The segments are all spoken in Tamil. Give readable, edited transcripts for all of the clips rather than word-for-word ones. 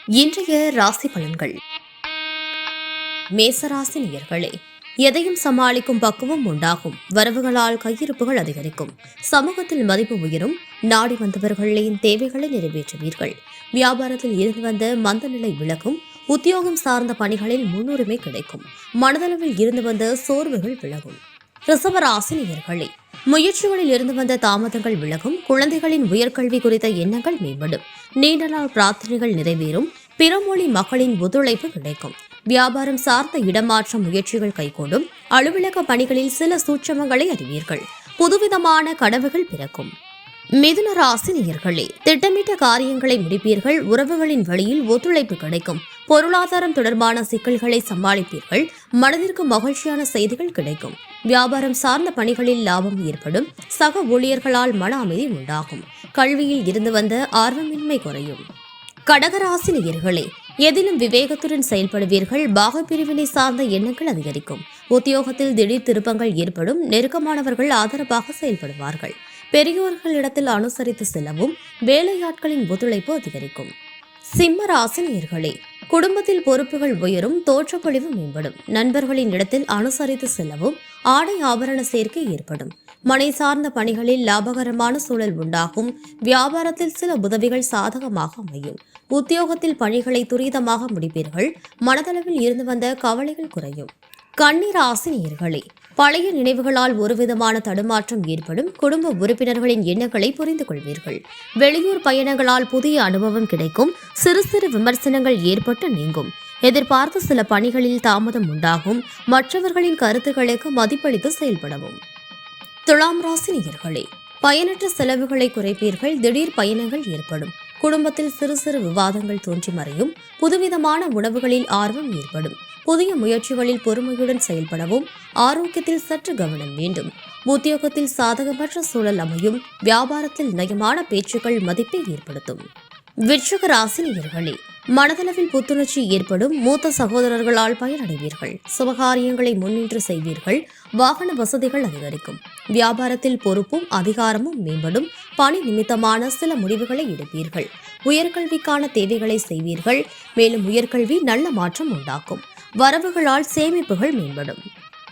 இன்றைய ராசி பலன்கள். மேசராசி நேயர்களே, எதையும் சமாளிக்கும் பக்குவம் உண்டாகும். வரவுகளால் கையிருப்புகள் அதிகரிக்கும். சமூகத்தில் மதிப்பு உயரும். நாடி வந்தவர்களின் தேவைகளை நிறைவேற்றுவீர்கள். வியாபாரத்தில் இருந்து வந்த மந்த நிலை விலகும். உத்தியோகம் சார்ந்த பணிகளில் முன்னுரிமை கிடைக்கும். மனதளவில் இருந்து வந்த சோர்வுகள் விலகும். ரிஷபராசி நேயர்களே, முயற்சிகளில் இருந்து வந்த தாமதங்கள் விலகும். குழந்தைகளின் உயர்கல்வி குறித்த எண்ணங்கள் மேம்படும். நீண்ட நாள் பிரார்த்தனைகள் நிறைவேறும். பிறமொழி மக்களின் ஒத்துழைப்பு கிடைக்கும். வியாபாரம் சார்ந்த இடமாற்ற முயற்சிகள் கைகூடும். அலுவலக பணிகளில் சில சூட்சமங்களை அறிவீர்கள். புதுவிதமான கனவுகள் பிறக்கும். மிதுன ராசி நேயர்களே, திட்டமிட்ட காரியங்களை முடிப்பீர்கள். உறவுகளின் வழியில் ஒத்துழைப்பு கிடைக்கும். பொருளாதாரம் தொடர்பான சிக்கல்களை சமாளிப்பீர்கள். மனதிற்கு மகிழ்ச்சியான செய்திகள் கிடைக்கும். வியாபாரம் சார்ந்த பணிகளில் லாபம் ஏற்படும். சக ஊழியர்களால் மன அமைதி உண்டாகும். கல்வியில் இருந்து வந்த ஆர்வமின்மை குறையும். கடகராசி நேயர்களே, எதிலும் விவேகத்துடன் செயல்படுவீர்கள். பாகப்பிரிவினை சார்ந்த எண்ணங்கள் அதிகரிக்கும். உத்தியோகத்தில் திடீர் திருப்பங்கள் ஏற்படும். நெருக்கமானவர்கள் ஆதரவாக செயல்படுவார்கள். பெரியோர்களிடத்தில் அனுசரித்து செல்லவும். வேலையாட்களின் ஒத்துழைப்பு அதிகரிக்கும். சிம்ம ராசி நேயர்களே, குடும்பத்தில் பொறுப்புகள் உயரும். தோற்றப்பொழிவு மேம்படும். நண்பர்களின் இடத்தில் அனுசரித்து செல்லவும். ஆடை ஆபரண சேர்க்கை ஏற்படும். மனை சார்ந்த பணிகளில் லாபகரமான சூழல் உண்டாகும். வியாபாரத்தில் சில உதவிகள் சாதகமாக அமையும். உத்தியோகத்தில் பணிகளை துரிதமாக முடிப்பீர்கள். மனதளவில் இருந்து வந்த கவலைகள் குறையும். கன்னி ராசி நேயர்களே, பழைய நினைவுகளால் ஒருவிதமான தடுமாற்றம் ஏற்படும். குடும்ப உறுப்பினர்களின் எண்ணங்களை புரிந்து கொள்வீர்கள். வெளியூர் பயணங்களால் புதிய அனுபவம் கிடைக்கும். சிறு சிறு விமர்சனங்கள் ஏற்பட்டு நீங்கும். எதிர்பார்த்த சில பணிகளில் தாமதம் உண்டாகும். மற்றவர்களின் கருத்துக்களுக்கு மதிப்பளித்து செயல்படவும். துலாம் ராசி நேயர்களே, பயனற்ற செலவுகளை குறைப்பீர்கள். திடீர் பயணங்கள் ஏற்படும். குடும்பத்தில் சிறு சிறு விவாதங்கள் தோன்றி மறையும். புதுவிதமான உணவுகளில் ஆர்வம் ஏற்படும். புதிய முயற்சிகளில் பொறுமையுடன் செயல்படவும். ஆரோக்கியத்தில் சற்று கவனம் வேண்டும். உத்தியோகத்தில் சாதகமற்ற சூழல் அமையும். வியாபாரத்தில் நயமான பேச்சுக்கள் மதிப்பை ஏற்படுத்தும். விருச்சிக ராசி நேயர்களே, மனதளவில் புத்துணர்ச்சி ஏற்படும். மூத்த சகோதரர்களால் பயனடைவீர்கள். சுபகாரியங்களை முன்னின்று செய்வீர்கள். வாகன வசதிகள் அதிகரிக்கும். வியாபாரத்தில் பொறுப்பும் அதிகாரமும் மேம்படும். பணி நிமித்தமான சில முடிவுகளை எடுப்பீர்கள். உயர்கல்விக்கான தேவைகளை செய்வீர்கள். மேலும் உயர்கல்வி நல்ல மாற்றம் உண்டாக்கும். வரவுகளால் சேமிப்புகள் மேம்படும்.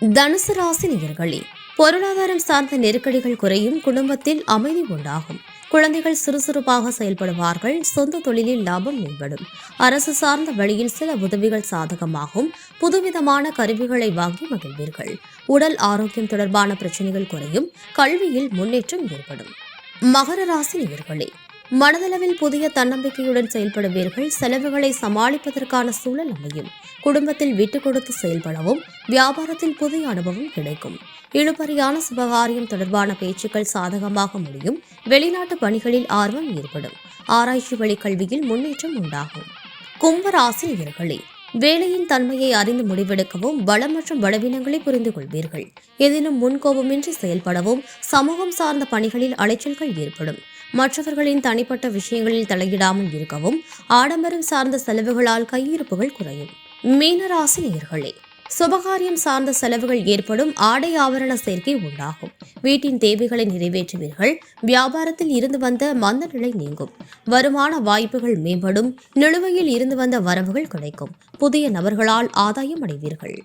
தனுசு ராசி நேயர்களே, பொருளாதாரம் சார்ந்த நெருக்கடிகள் குறையும். குடும்பத்தில் அமைதி உண்டாகும். குழந்தைகள் சுறுசுறுப்பாக செயல்படுவார்கள். சொந்த தொழிலில் லாபம் மேம்படும். அரசு சார்ந்த வழியில் சில உதவிகள் சாதகமாகும். புதுவிதமான கருவிகளை வாங்கி மகிழ்வீர்கள். உடல் ஆரோக்கியம் தொடர்பான பிரச்சனைகள் குறையும். கல்வியில் முன்னேற்றம் ஏற்படும். மகர ராசி நேயர்களே, மனதளவில் புதிய தன்னம்பிக்கையுடன் செயல்படுவீர்கள். செலவுகளை சமாளிப்பதற்கான சூழல் அமையும். குடும்பத்தில் விட்டுக் கொடுத்து செயல்படவும். வியாபாரத்தில் புதிய அனுபவம் கிடைக்கும். இழுபறியான சுபகாரியம் தொடர்பான பேச்சுக்கள் சாதகமாக முடியும். வெளிநாட்டு பணிகளில் ஆர்வம் ஏற்படும். ஆராய்ச்சி வழி கல்வியில் முன்னேற்றம் உண்டாகும். கும்பராசி நேயர்களே, வேலையின் தன்மையை அறிந்து முடிவெடுக்கவும். பலம் மற்றும் பலவீனங்களை புரிந்து கொள்வீர்கள். எதிலும் முன்கோபமின்றி செயல்படவும். சமூகம் சார்ந்த பணிகளில் அலைச்சல்கள் ஏற்படும். மற்றவர்களின் தனிப்பட்ட விஷயங்களில் தலையிடாமல் இருக்கவும். ஆடம்பரம் சார்ந்த செலவுகளால் கையிருப்புகள் குறையும். மீனராசி நேயர்களே, சுபகாரியம் சார்ந்த செலவுகள் ஏற்படும். ஆடை ஆபரண சேர்க்கை உண்டாகும். வீட்டின் தேவைகளை நிறைவேற்றுவீர்கள். வியாபாரத்தில் இருந்து வந்த மந்த நிலை நீங்கும். வருமான வாய்ப்புகள் மேம்படும். நிலுவையில் இருந்து வந்த வரவுகள் கிடைக்கும். புதிய நபர்களால் ஆதாயம் அடைவீர்கள்.